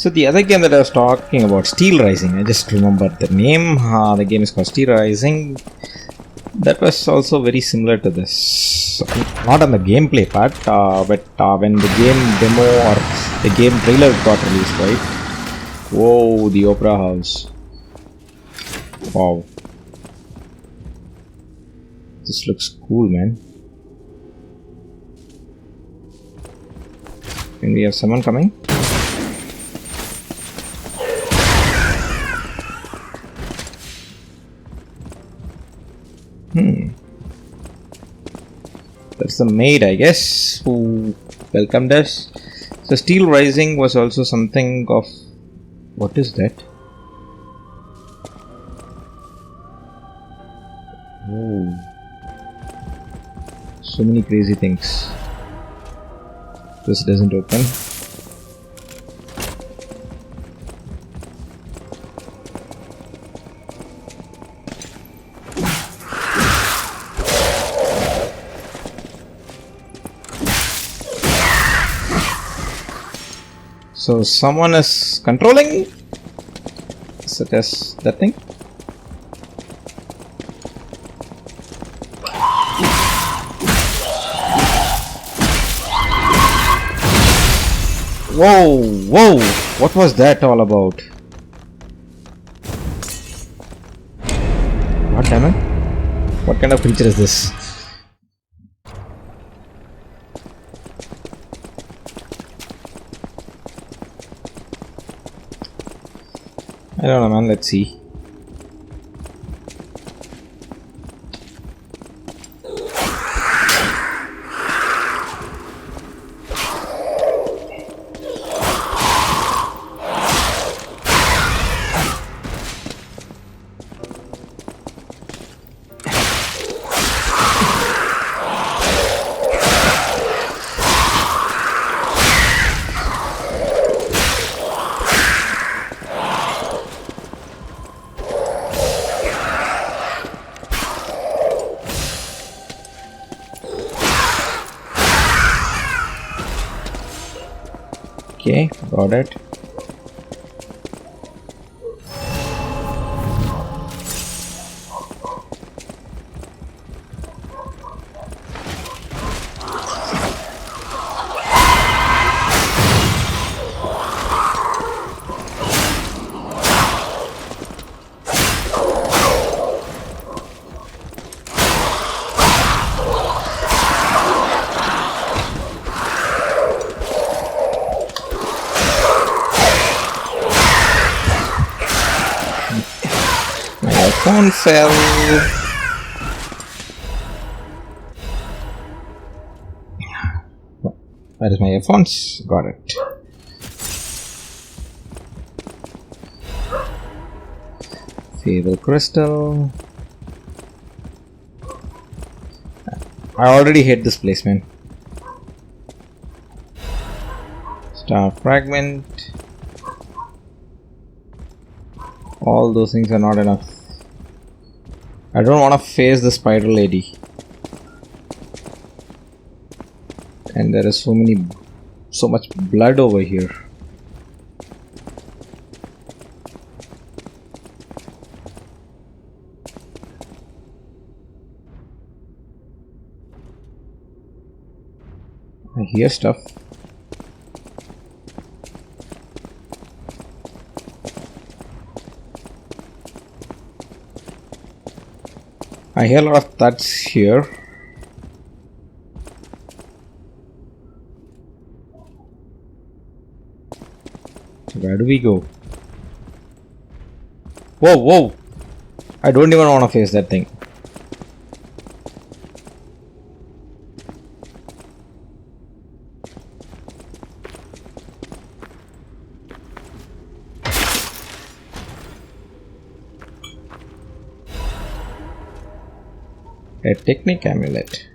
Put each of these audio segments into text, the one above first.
So the other game that I was talking about, Steel Rising, I just remembered the name. The game is called Steel Rising. That was also very similar to this. Not on the gameplay part, but when the game demo or the game trailer got released, right? Whoa, the Opera House. Wow. This looks cool, man. And we have someone coming. That's the maid, I guess, who welcomed us. So Steel Rising was also something of... What is that? Oh, so many crazy things. This doesn't open. So someone is controlling, such as that thing. Whoa, whoa, what was that all about? God damn it. What kind of creature is this? I don't know, man, let's see. Okay, got it. Phone fell. Where is my earphones? Got it. Fable crystal. I already hate this place, man. Star fragment. All those things are not enough. I don't want to face the spider lady. And there is so much blood over here. I hear stuff. I hear a lot of thuds here. Where do we go? Whoa, whoa! I don't even want to face that thing. A technique amulet.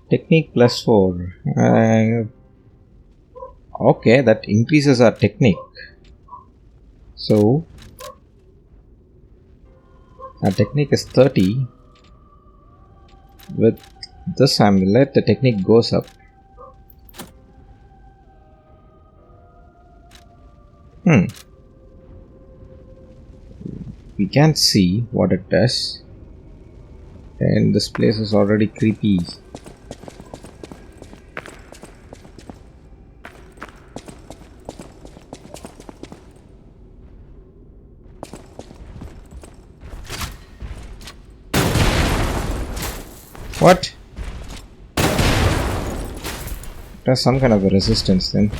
Technique +4. Okay, that increases our technique. So our technique is 30. With this amulet, the technique goes up. We can't see what it does. And this place is already creepy. What? There's some kind of a resistance then.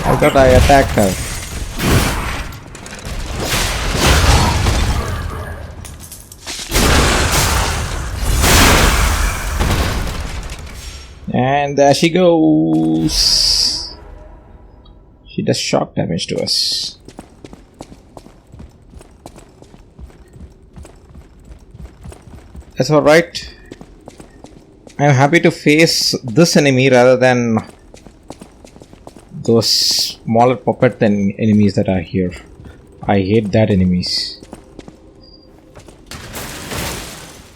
I thought I attacked her. And there she goes. She does shock damage to us. That's alright. I'm happy to face this enemy rather than those smaller puppet enemies that are here. I hate that enemies.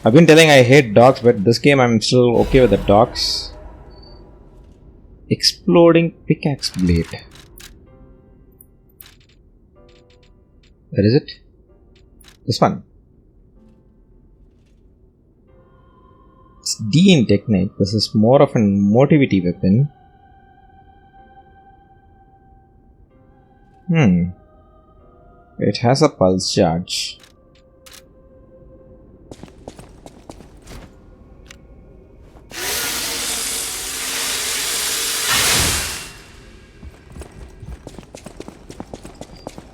I've been telling I hate dogs, but this game I'm still okay with the dogs. Exploding pickaxe blade. Where is it? This one. It's D in technique. This is more of an motivity weapon. It has a pulse charge.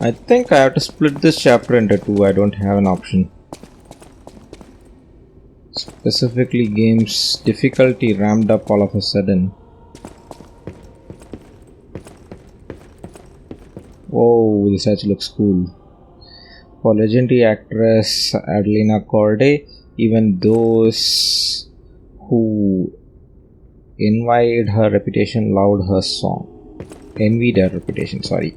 I think I have to split this chapter into two. I don't have an option. Specifically, game's difficulty ramped up all of a sudden. Whoa, this actually looks cool. For legendary actress Adelina Corday, even those who envied her reputation loved her song. Envied her reputation, sorry.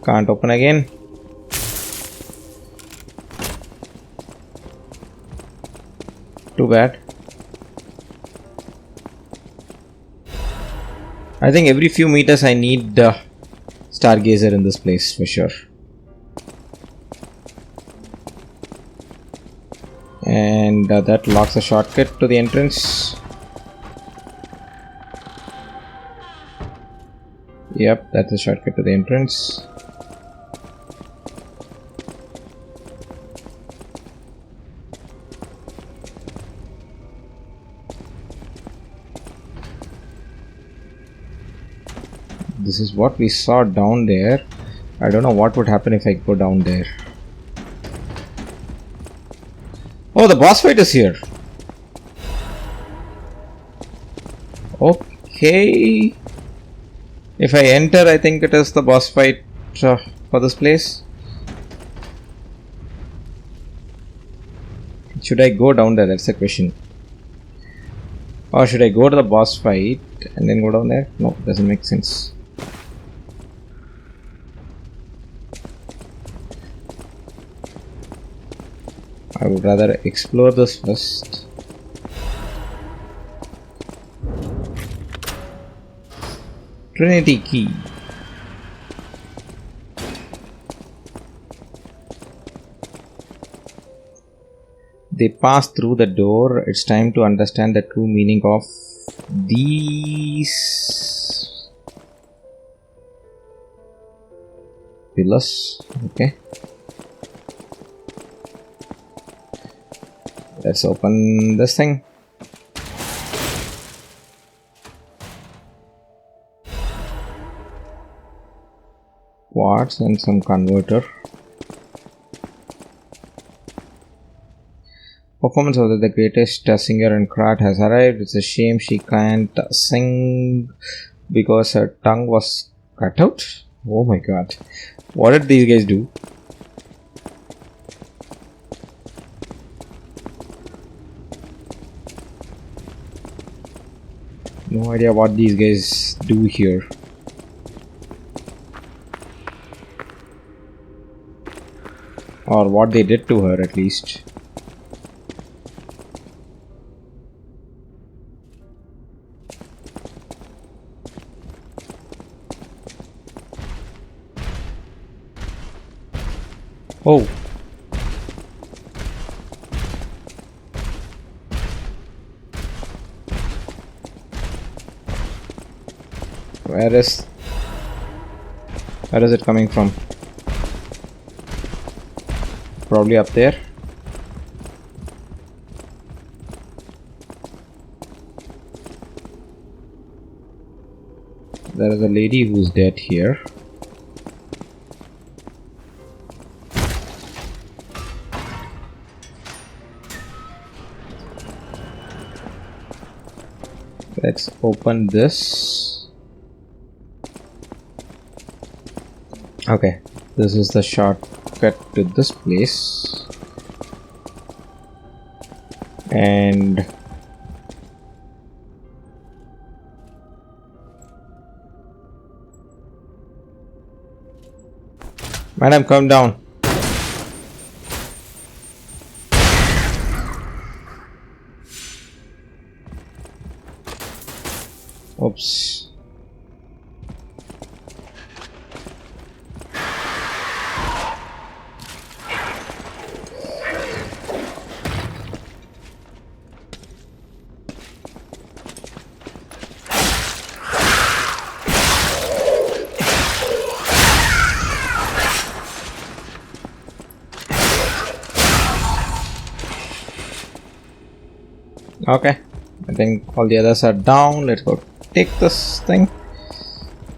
Can't open again. Too bad. I think every few meters I need Stargazer in this place for sure. And that locks a shortcut to the entrance. Yep, that's a shortcut to the entrance. This is what we saw down there. I don't know what would happen if I go down there. Oh, the boss fight is here. Okay. If I enter, I think it is the boss fight for this place. Should I go down there? That's the question. Or should I go to the boss fight and then go down there? No, doesn't make sense. I would rather explore this first. Trinity key. They pass through the door. It's time to understand the true meaning of these pillars. Okay. Let's open this thing. Quartz and some converter. Performance of the greatest singer and Krat has arrived. It's a shame she can't sing because her tongue was cut out. Oh my god. What did these guys do? No idea what these guys do here. Or what they did to her, at least. Oh. Where is it coming from? Probably up there. There is a lady who's dead here. Let's open this. Okay, this is the shortcut to this place. And madam, come down. Oops. Okay, I think all the others are down. Let's go take this thing.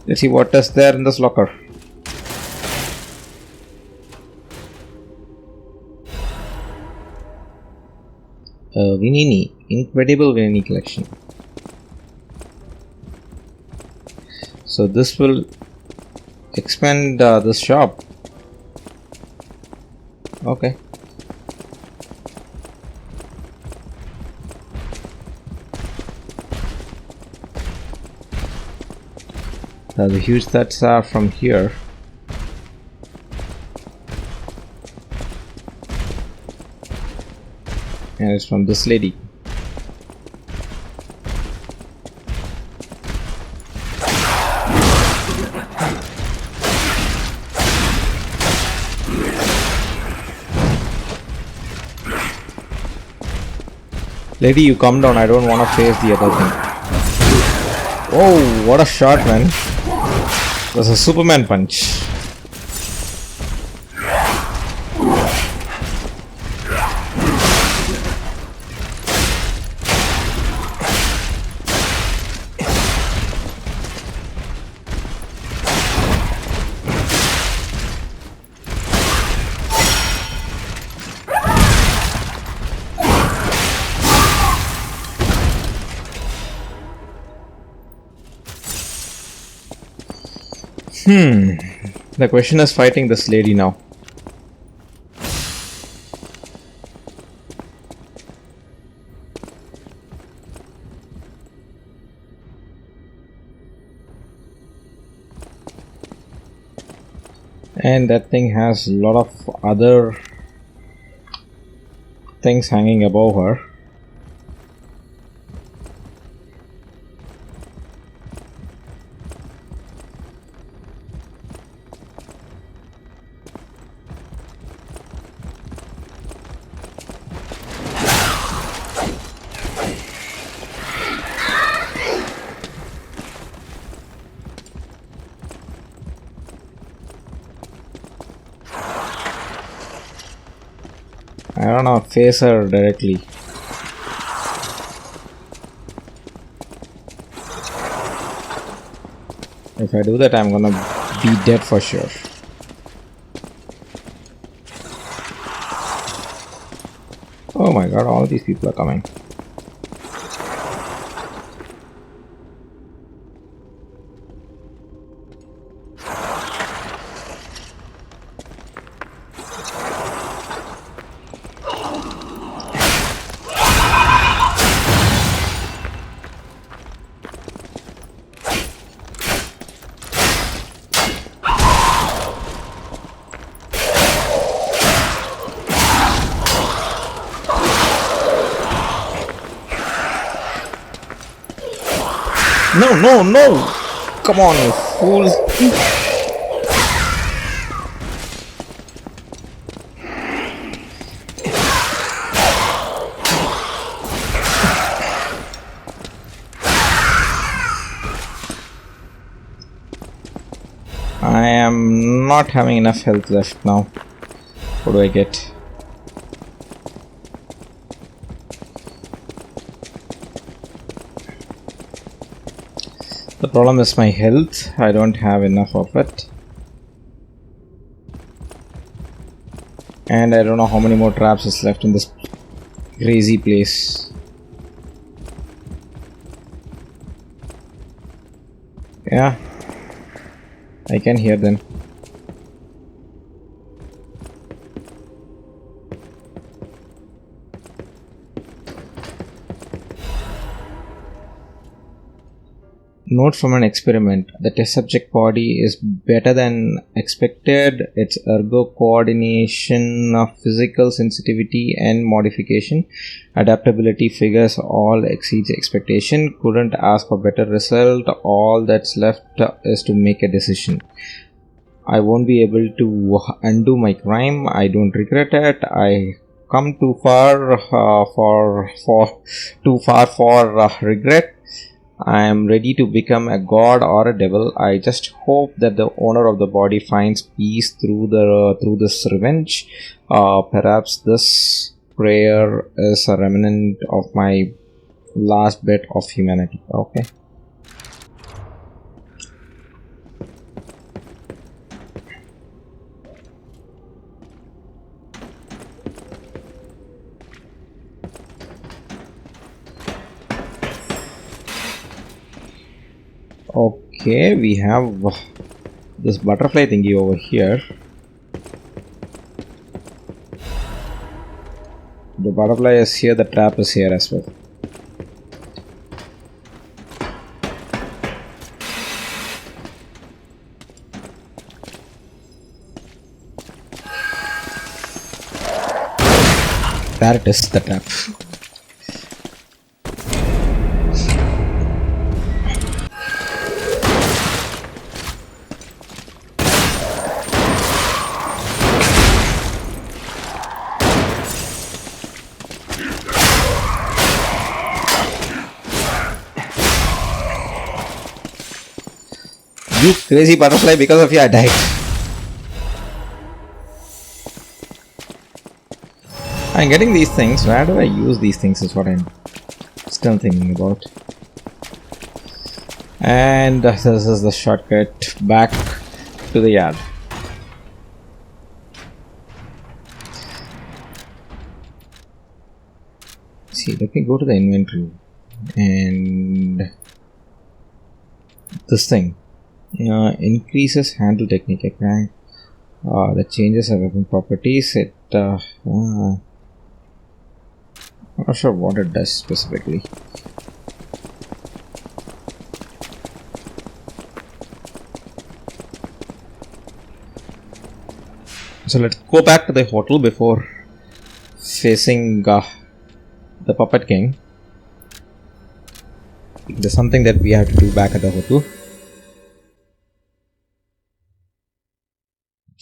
Let's see what is there in this locker. Vinini, incredible Vinini collection. So this will expand this shop. Okay. The huge stats are from here. And it's from this lady. Lady, you come down. I don't want to face the other thing. Oh, what a shot, man. That's a Superman punch. The question is fighting this lady now. And that thing has a lot of other things hanging above her. I don't know, face her directly. If I do that, I'm gonna be dead for sure. Oh my god, all these people are coming. No, no, no! Come on, you fools! I am not having enough health left now. What do I get? The problem is my health. I don't have enough of it. And I don't know how many more traps is left in this crazy place. Yeah, I can hear them. Note from an experiment: the test subject body is better than expected. Its ergo coordination, physical sensitivity and modification, adaptability figures all exceeds expectation. Couldn't ask for better result. All that's left is to make a decision. I won't be able to undo my crime. I don't regret it. I come too far for regret. I am ready to become a god or a devil. I just hope that the owner of the body finds peace through this revenge. Perhaps this prayer is a remnant of my last bit of humanity. Okay. Okay, we have this butterfly thingy over here. The butterfly is here, the trap is here as well. There it is, the trap. You crazy butterfly, because of you I died. I'm getting these things. Where do I use these things is what I'm still thinking about. And this is the shortcut back to the yard. See, let me go to the inventory and this thing. Increases handle technique. That changes our weapon properties. It I'm not sure what it does specifically. So let's go back to the hotel before facing the Puppet King. There's something that we have to do back at the hotel.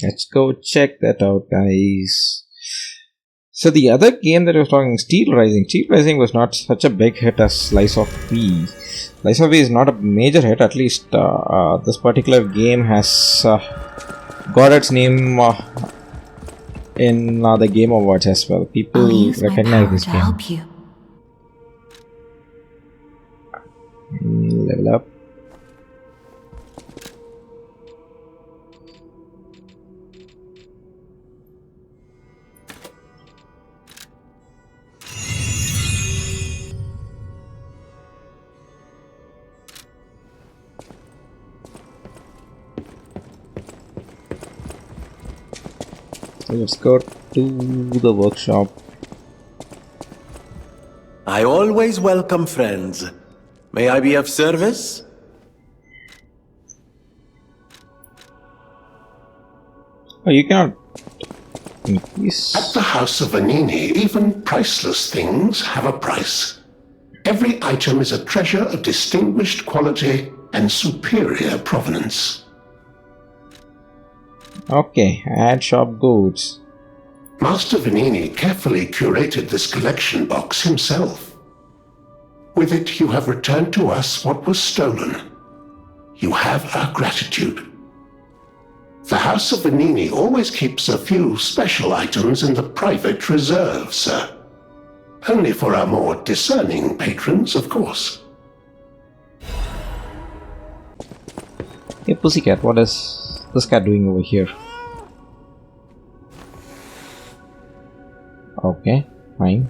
Let's go check that out, guys. So the other game that I was talking, Steel Rising. Steel Rising was not such a big hit as Slice of P. Slice of P is not a major hit. At least this particular game has got its name in the Game Awards as well. People recognize this game. Level up. Let's go to the workshop. I always welcome friends. May I be of service? Oh, you cannot increase. At the House of Vanini, even priceless things have a price. Every item is a treasure of distinguished quality and superior provenance. Okay, add shop goods. Master Vanini carefully curated this collection box himself. With it, you have returned to us what was stolen. You have our gratitude. The House of Vanini always keeps a few special items in the private reserve, sir. Only for our more discerning patrons, of course. Hey pussycat, what is this cat doing over here? Okay, fine.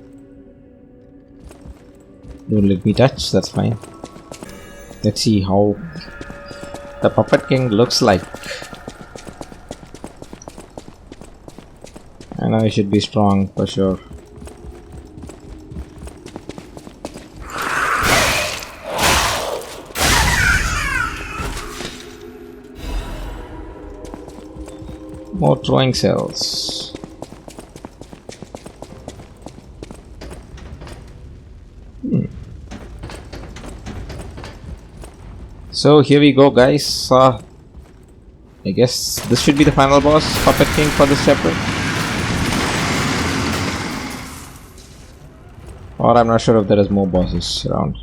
Don't let me touch, that's fine. Let's see how the Puppet King looks like. I know he should be strong for sure. More throwing cells. So here we go, guys. I guess this should be the final boss, Puppet King, for this chapter. Or I'm not sure if there is more bosses around.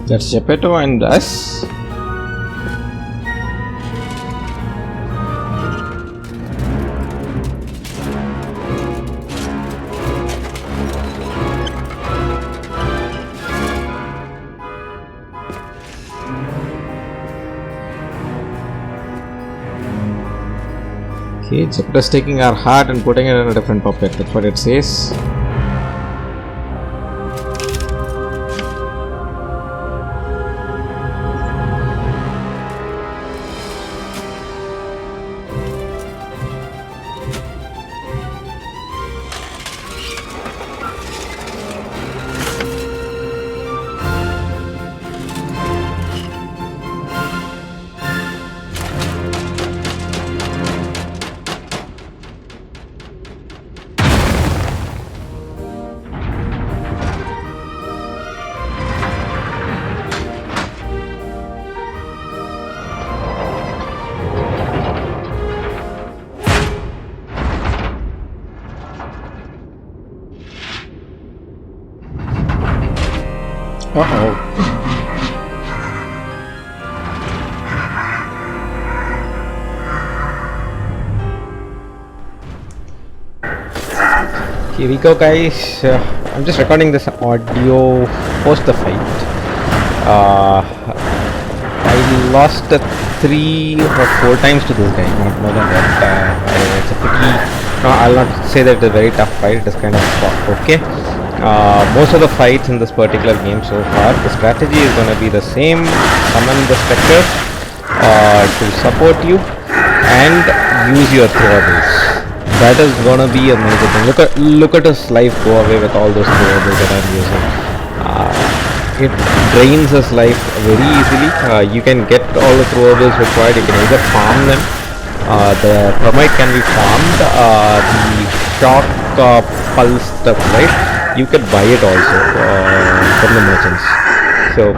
That's Geppetto and us. Okay, Geppetto's taking our heart and putting it in a different puppet. That's what it says. Uh-oh. Here we go, guys. I'm just recording this audio post the fight. I lost 3 or 4 times to this guy, not more than that. It's a pretty... No, I'll not say that it's a very tough fight. It is kind of okay. Most of the fights in this particular game so far, the strategy is going to be the same. Summon the spectre to support you and use your throwables. That is going to be a major thing. Look at his life go away with all those throwables that I'm using. It drains his life very easily. You can get all the throwables required. You can either farm them. The thermite can be farmed. The shock pulse stuff, right? You can buy it also from the merchants. So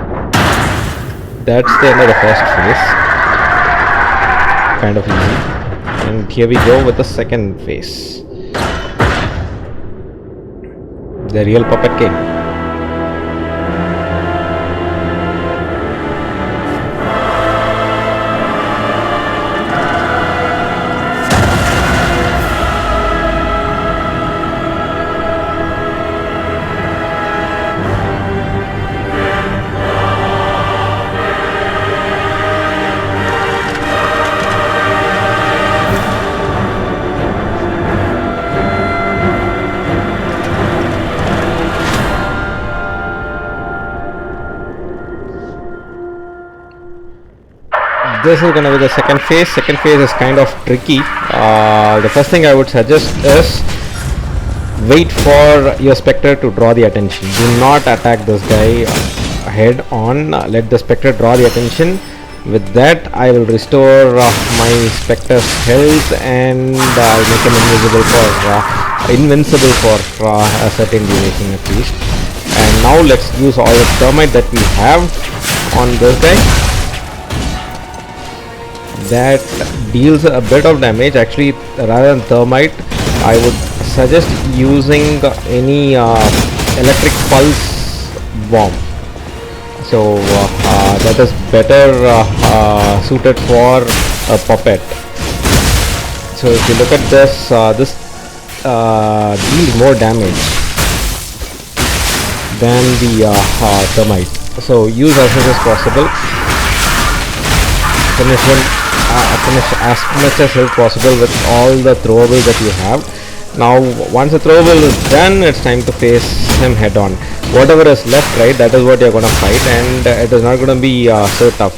that's the end of the first phase. Kind of easy. And here we go with the second phase. The real Puppet King. This is going to be the second phase. Second phase is kind of tricky. The first thing I would suggest is wait for your spectre to draw the attention. Do not attack this guy head on. Let the spectre draw the attention. With that, I will restore my spectre's health, and I'll make him invincible for a certain duration at least. And now let's use all the thermite that we have on this guy. That deals a bit of damage. Actually, rather than thermite, I would suggest using any electric pulse bomb. So that is better suited for a puppet. So if you look at this, this deals more damage than the thermite. So use as much as possible. Finish as much as possible with all the throwables that you have. Now once the throwable is done, it's time to face him head on. Whatever is left, right, that is what you're going to fight, and it is not going to be so tough.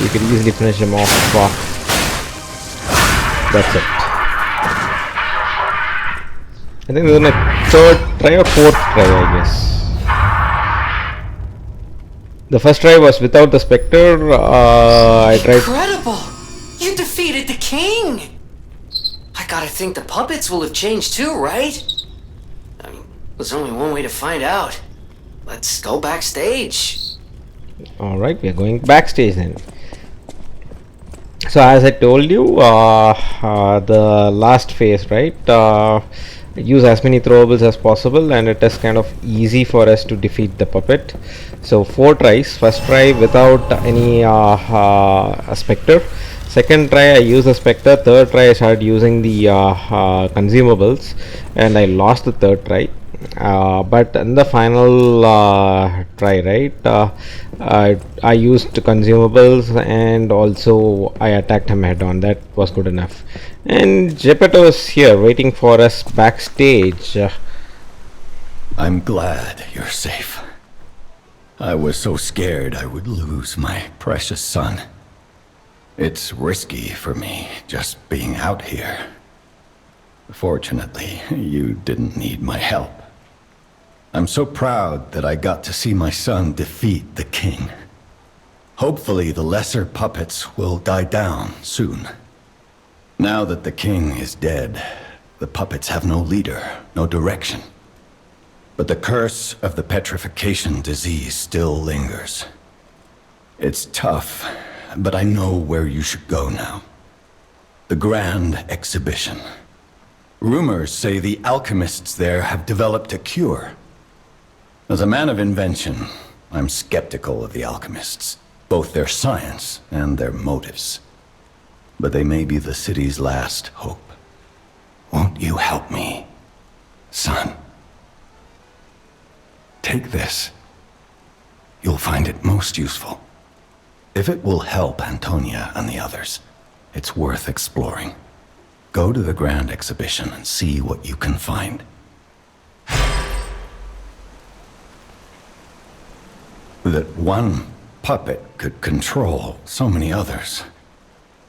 You can easily finish him off. That's it. I think this is my third try or fourth try, I guess. The first try was without the spectre. I tried. Incredible! You defeated the king! I gotta think the puppets will have changed too, right? I mean, there's only one way to find out. Let's go backstage. Alright, we are going backstage then. So as I told you, the last phase, right? Use as many throwables as possible, and it is kind of easy for us to defeat the puppet. So 4 tries. First try without any spectre. Second try I used the spectre. Third try I started using the consumables, and I lost the third try. But in the final try, right, I used consumables, and also I attacked him head on. That was good enough. And Geppetto is here waiting for us backstage. I'm glad you're safe. I was so scared I would lose my precious son. It's risky for me just being out here. Fortunately, you didn't need my help. I'm so proud that I got to see my son defeat the king. Hopefully the lesser puppets will die down soon. Now that the king is dead, the puppets have no leader, no direction. But the curse of the petrification disease still lingers. It's tough, but I know where you should go now. The Grand Exhibition. Rumors say the alchemists there have developed a cure. As a man of invention, I'm skeptical of the alchemists, both their science and their motives. But they may be the city's last hope. Won't you help me, son? Take this. You'll find it most useful. If it will help Antonia and the others, it's worth exploring. Go to the Grand Exhibition and see what you can find. That one puppet could control so many others.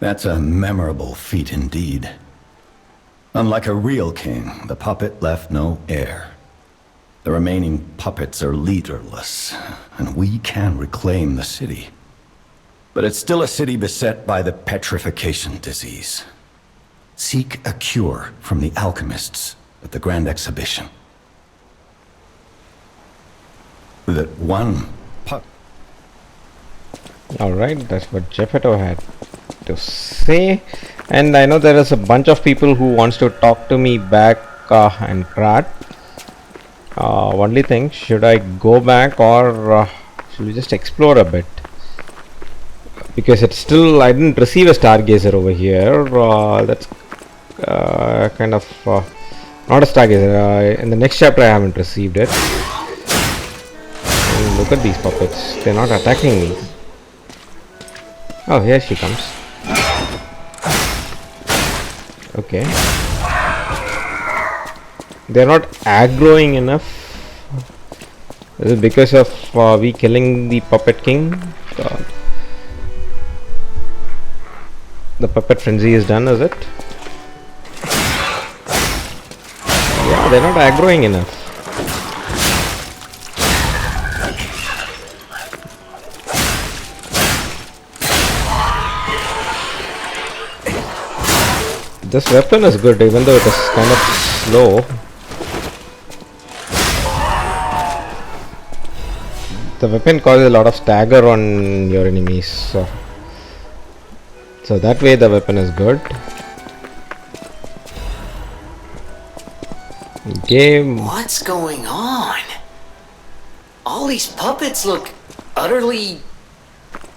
That's a memorable feat indeed. Unlike a real king, the puppet left no heir. The remaining puppets are leaderless, and we can reclaim the city. But it's still a city beset by the petrification disease. Seek a cure from the alchemists at the Grand Exhibition. That one puppet. Alright, that's what Geppetto had to say. And I know there is a bunch of people who wants to talk to me back and Krat. Only thing, should I go back or should we just explore a bit? Because it's still, I didn't receive a stargazer over here. That's kind of not a stargazer. In the next chapter I haven't received it. And look at these puppets, they're not attacking me. Oh, here she comes. Okay, they're not aggroing enough. Is it because of we killing the puppet king? The puppet frenzy is done, is it? Yeah, Oh, they're not aggroing enough. This weapon is good even though it is kind of slow. The weapon causes a lot of stagger on your enemies, so that way the weapon is good. Game. What's going on? All these puppets look utterly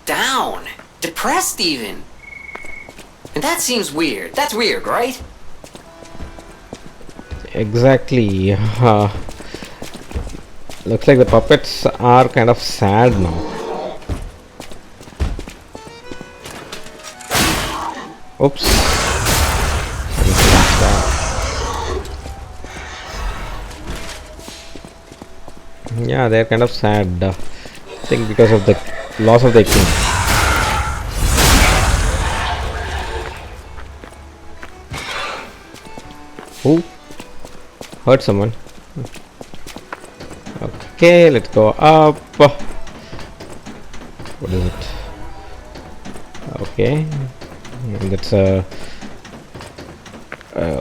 down, depressed even. And that seems weird. That's weird, right? Exactly. Looks like the puppets are kind of sad now. Oops. Yeah, they're kind of sad. I think because of the loss of their king. Who hurt someone? Okay, let's go up. What is it? Okay, that's a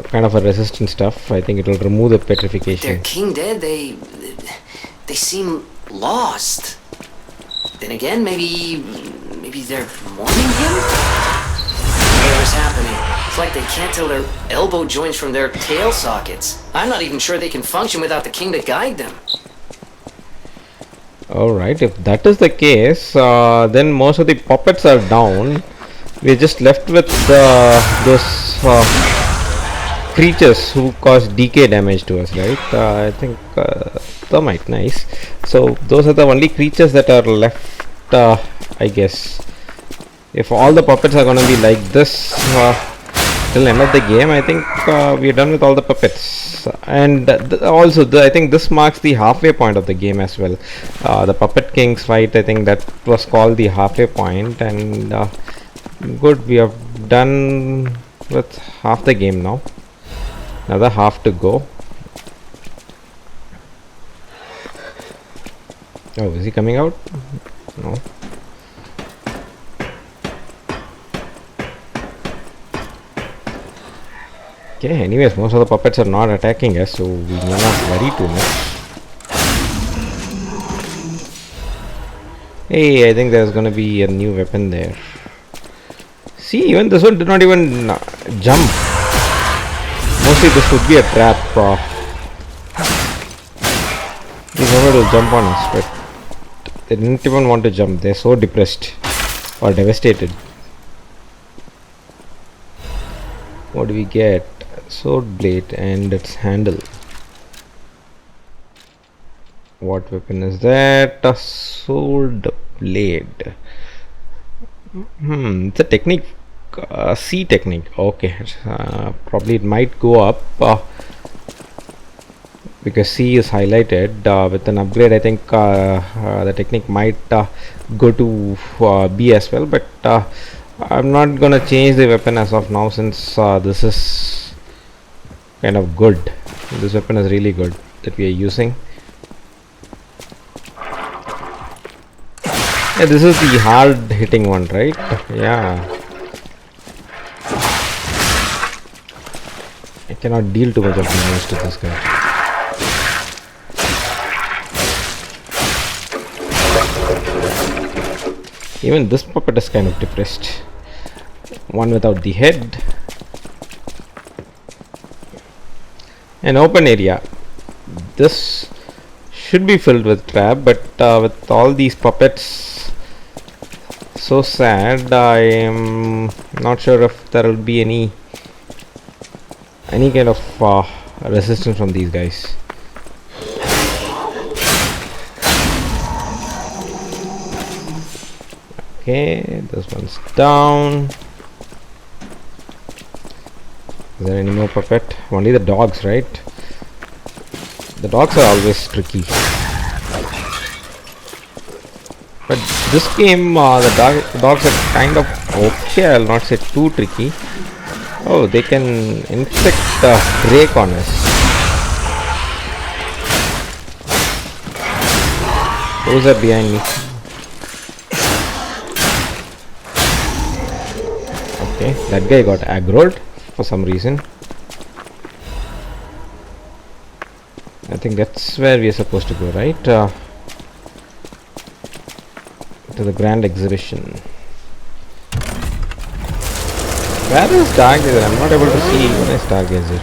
kind of a resistant stuff. I think it will remove the petrification. Their king dead. They seem lost. Then again, maybe they're mourning him. Whatever's happening, it's like they can't tell their elbow joints from their tail sockets. I'm not even sure they can function without the king to guide them. Alright, if that is the case, then most of the puppets are down. We're just left with those creatures who cause decay damage to us, right? I think thermite, nice. So those are the only creatures that are left, I guess. If all the puppets are gonna be like this till end of the game, I think we're done with all the puppets. And also, I think this marks the halfway point of the game as well. The Puppet Kings fight, I think that was called the halfway point, and good, we have done with half the game now. Another half to go. Oh, is he coming out? No. Okay, anyways, most of the puppets are not attacking us, so we may not worry too much. Hey, I think there's gonna be a new weapon there. See, even this one did not even jump. Mostly this would be a trap. These wanted to jump on us, but they didn't even want to jump. They're so depressed or devastated. What do we get? Sword blade and its handle. What weapon is that? A sword blade. It's a technique, C technique. Okay, probably it might go up because C is highlighted. With an upgrade, I think the technique might go to B as well. But I'm not gonna change the weapon as of now, since this is kind of good. This weapon is really good that we are using. Yeah, this is the hard hitting one, right? Yeah. I cannot deal too much of damage to this guy. Even this puppet is kind of depressed. One without the head. An open area. This should be filled with trap, but with all these puppets so sad, I am not sure if there will be any kind of resistance from these guys. Okay, this one's down. Is there any more puppet? Only the dogs, right? The dogs are always tricky. But this game, the dogs are kind of okay. I'll not say too tricky. Oh, they can inflict break on us. Who's that behind me? Okay, that guy got aggroed for some reason. I think that's where we are supposed to go, right? To the grand exhibition. Where is Stargazer? I'm not able to see when I Stargazer.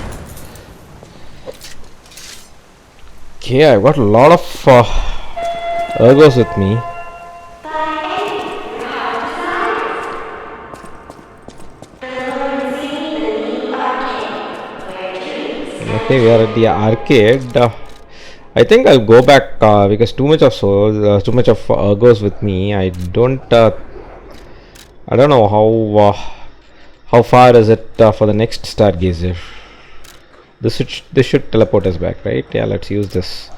Okay, I've got a lot of ergos with me. Okay, we are at the arcade. I think I'll go back because too much of ergos with me. I don't know how far is it for the next Stargazer. This should teleport us back, right? Yeah, let's use this.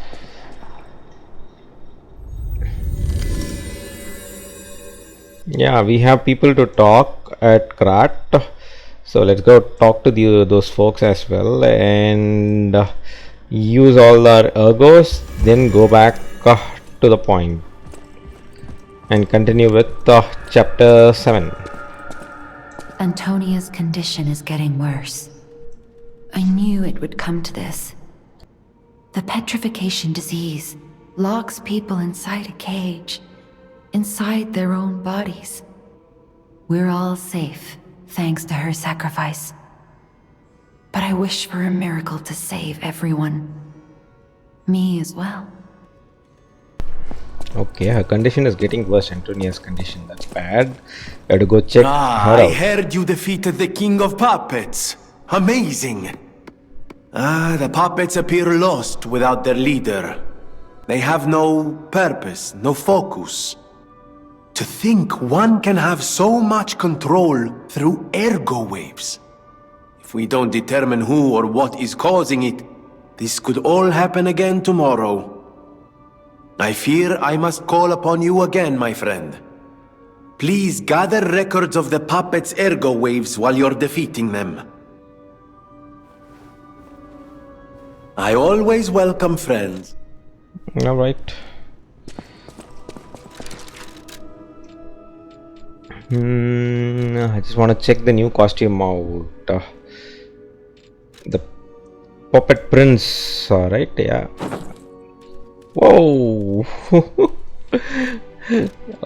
Yeah, we have people to talk at Krat, so let's go talk to those folks as well and use all our ergos, then go back to the point and continue with chapter 7. Antonia's condition is getting worse. I knew it would come to this. The petrification disease locks people inside a cage, inside their own bodies. We're all safe, thanks to her sacrifice. But I wish for a miracle to save everyone. Me as well. Okay, her condition is getting worse. Antonia's condition, that's bad. I have to go check her I out. heard you defeated the King of Puppets. Amazing. The puppets appear lost without their leader. They have no purpose, no focus. To think one can have so much control through ergo waves. If we don't determine who or what is causing it, this could all happen again tomorrow. I fear I must call upon you again, my friend. Please gather records of the puppets' ergo waves while you're defeating them. I always welcome friends. Alright. I just want to check the new costume out. The Puppet Prince, right? Yeah. Whoa!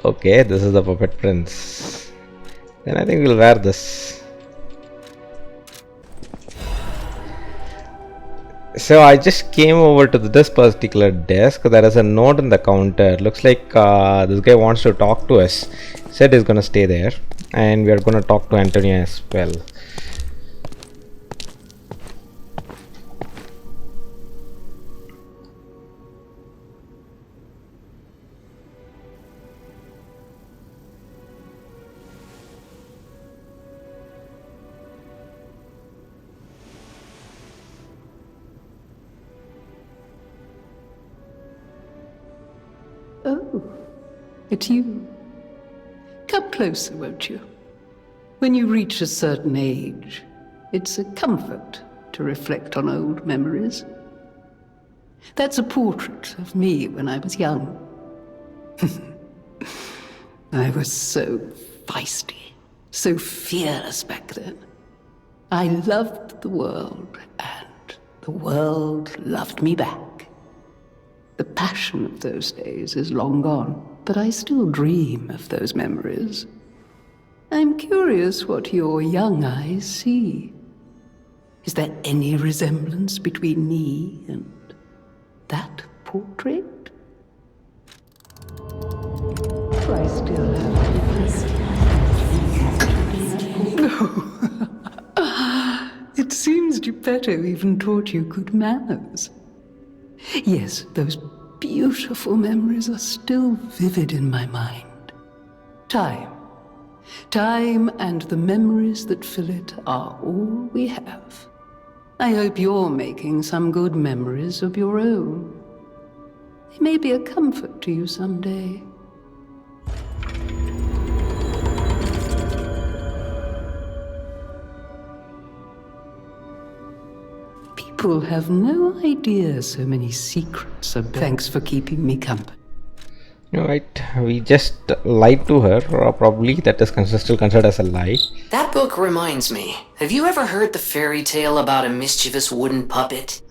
Okay, this is the Puppet Prince. Then I think we'll wear this. So I just came over to this particular desk. There is a note in the counter. Looks like this guy wants to talk to us. Said he's gonna stay there, and we are gonna talk to Antonia as well. Oh, it's you. Come closer, won't you? When you reach a certain age, it's a comfort to reflect on old memories. That's a portrait of me when I was young. I was so feisty, so fearless back then. I loved the world, and the world loved me back. The passion of those days is long gone, but I still dream of those memories. I'm curious what your young eyes see. Is there any resemblance between me and that portrait? Do I still have It seems Geppetto even taught you good manners. Yes, those beautiful memories are still vivid in my mind. Time and the memories that fill it are all we have. I hope you're making some good memories of your own. They may be a comfort to you someday. People have no idea so many secrets are. Thanks for keeping me company. Right, we just lied to her, or probably that is still considered as a lie. That book reminds me. Have you ever heard the fairy tale about a mischievous wooden puppet?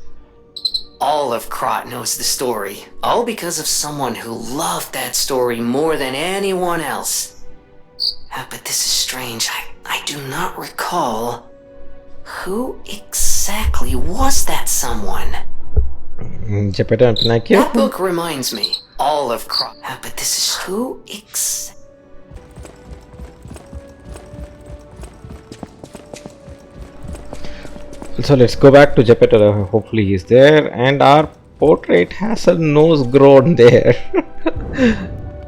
All of Krot knows the story, all because of someone who loved that story more than anyone else. But this is strange. I do not recall. Who exactly was that someone? Geppetto and Pinocchio? That book reminds me. All of Krot. But this is who So let's go back to Geppetto. Hopefully he's there, and our portrait has a nose grown there.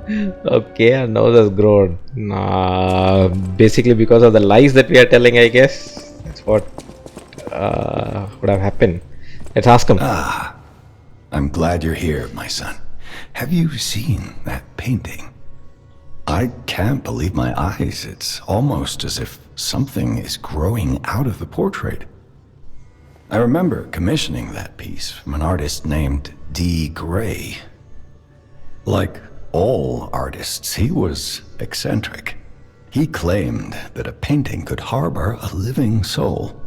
Okay, our nose has grown. Basically because of the lies that we are telling, I guess. That's what would have happened. Let's ask him. I'm glad you're here, my son. Have you seen that painting? I can't believe my eyes. It's almost as if something is growing out of the portrait. I remember commissioning that piece from an artist named D. Gray. Like all artists, he was eccentric. He claimed that a painting could harbor a living soul.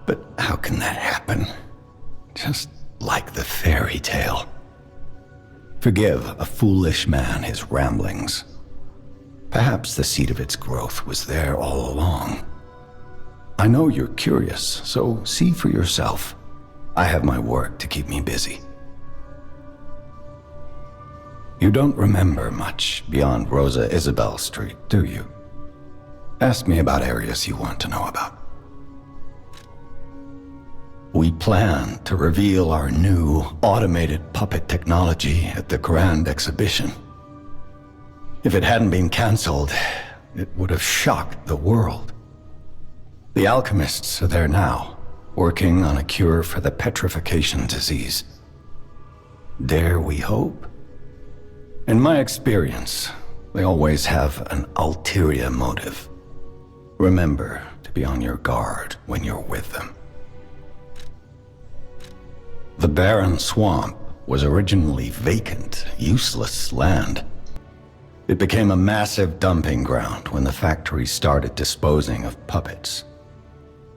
But how can that happen? Just like the fairy tale. Forgive a foolish man his ramblings. Perhaps the seed of its growth was there all along. I know you're curious, so see for yourself. I have my work to keep me busy. You don't remember much beyond Rosa Isabel Street, do you? Ask me about areas you want to know about. We plan to reveal our new automated puppet technology at the Grand Exhibition. If it hadn't been cancelled, it would have shocked the world. The alchemists are there now, working on a cure for the petrification disease. Dare we hope? In my experience, they always have an ulterior motive. Remember to be on your guard when you're with them. The barren swamp was originally vacant, useless land. It became a massive dumping ground when the factory started disposing of puppets.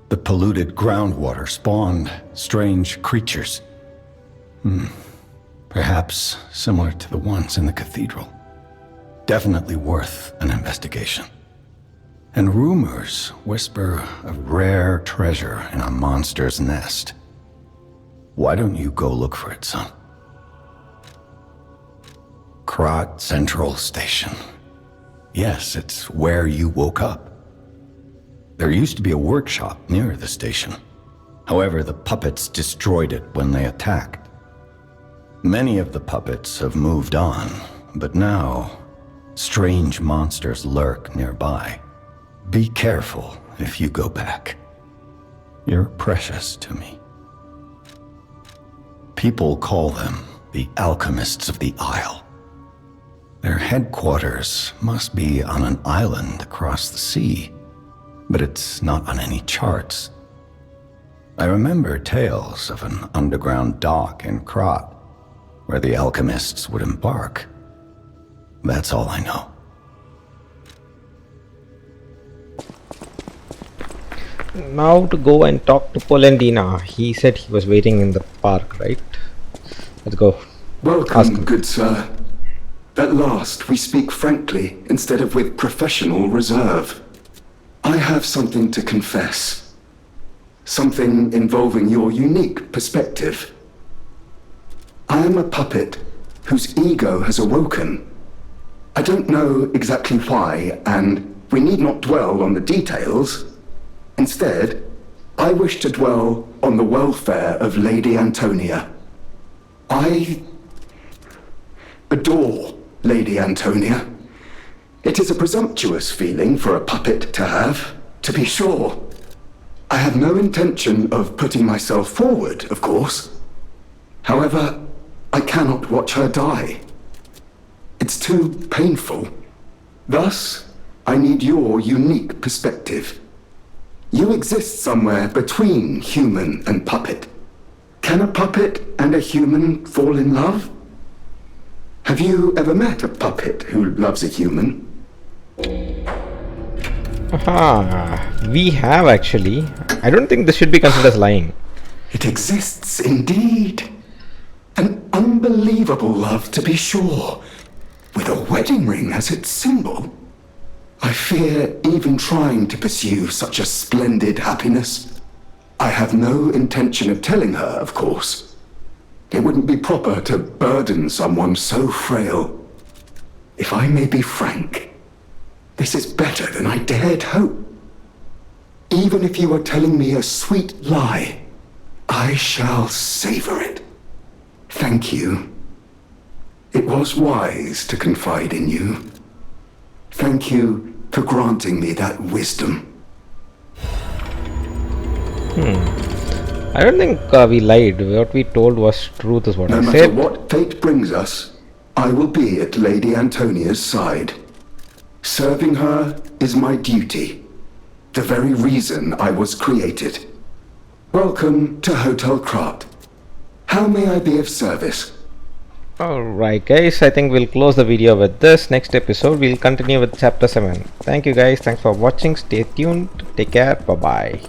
The polluted groundwater spawned strange creatures. Perhaps similar to the ones in the cathedral. Definitely worth an investigation. And rumors whisper of rare treasure in a monster's nest. Why don't you go look for it, son? Krot Central Station. Yes, it's where you woke up. There used to be a workshop near the station. However, the puppets destroyed it when they attacked. Many of the puppets have moved on, but now, strange monsters lurk nearby. Be careful if you go back. You're precious to me. People call them the Alchemists of the Isle. Their headquarters must be on an island across the sea, but it's not on any charts. I remember tales of an underground dock in Krot, where the alchemists would embark. That's all I know. Now to go and talk to Polendina. He said he was waiting in the park, right? Let's go. Welcome, good sir. At last we speak frankly instead of with professional reserve. I have something to confess. Something involving your unique perspective. I am a puppet whose ego has awoken. I don't know exactly why, and we need not dwell on the details. Instead, I wish to dwell on the welfare of Lady Antonia. I adore Lady Antonia. It is a presumptuous feeling for a puppet to have, to be sure. I have no intention of putting myself forward, of course. However, I cannot watch her die. It's too painful. Thus, I need your unique perspective. You exist somewhere between human and puppet. Can a puppet and a human fall in love? Have you ever met a puppet who loves a human? We have actually. I don't think this should be considered as lying. It exists indeed. An unbelievable love, to be sure, with a wedding ring as its symbol. I fear even trying to pursue such a splendid happiness. I have no intention of telling her, of course. It wouldn't be proper to burden someone so frail. If I may be frank, this is better than I dared hope. Even if you are telling me a sweet lie, I shall savor it. Thank you. It was wise to confide in you. Thank you for granting me that wisdom. I don't think we lied. What we told was truth is what No I matter said. what fate brings us, I will be at Lady Antonia's side. Serving her is my duty. The very reason I was created. Welcome to Hotel Krat. How may I be of service? Alright guys, I think we'll close the video with this. Next episode we'll continue with chapter 7. Thank you guys, thanks for watching, stay tuned, take care, bye bye.